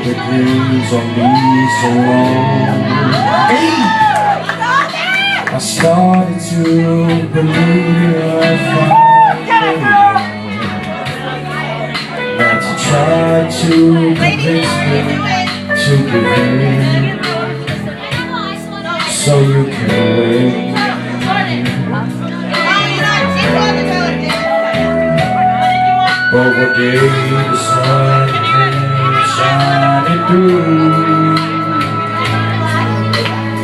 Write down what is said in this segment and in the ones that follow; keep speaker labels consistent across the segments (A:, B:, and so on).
A: begins on me so wrong. Hey! I started to believe I'd find not to try to convince me to give in, so you can wait. But what day the sun came shining through,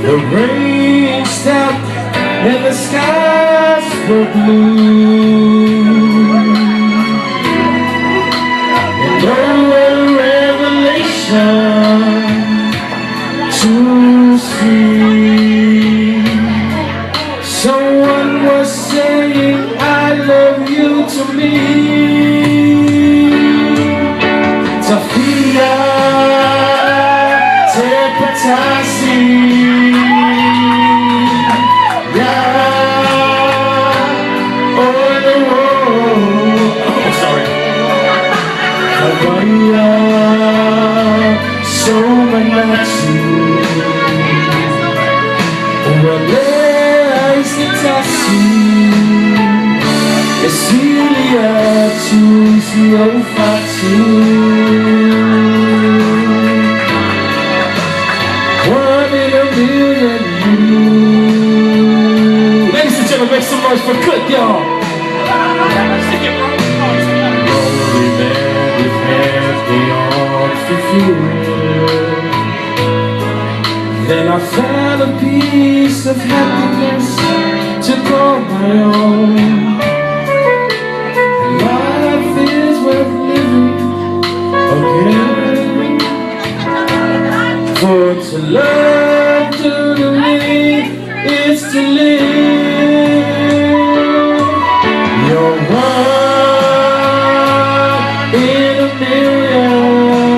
A: the rain stopped and the skies were blue, and oh, a revelation to see. Someone was saying I love you to me. Sophia, Tepatasi, yeah, on the road. Oh, sorry. Kabaya, so manachi. Wale, Isitasi, Esilia, Chusi, Ofatu. Ladies and gentlemen, make some noise for Cook, y'all. Lonely man with empty arms to fill. Then I found a piece of happiness to call my own. Life is worth living again. For to love, to live, is to live. You're one in a million,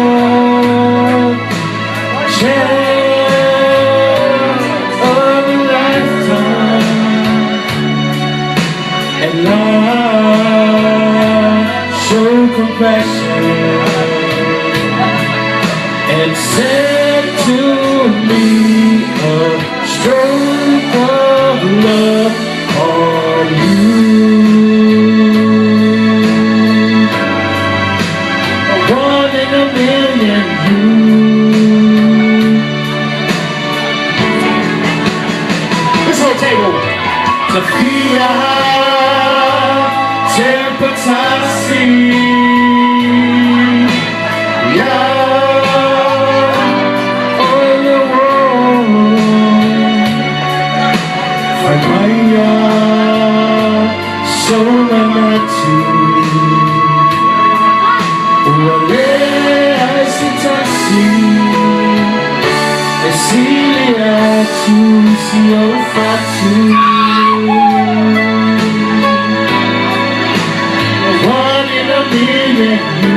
A: chance of a lifetime, and love, show compassion, and send to me a stroke of love on you. A one in a million you. This whole table. Sophia, Tempatasi, yeah. So manachi, wale Isitasi, Esilia, Chusi, Ofatu. One in a million.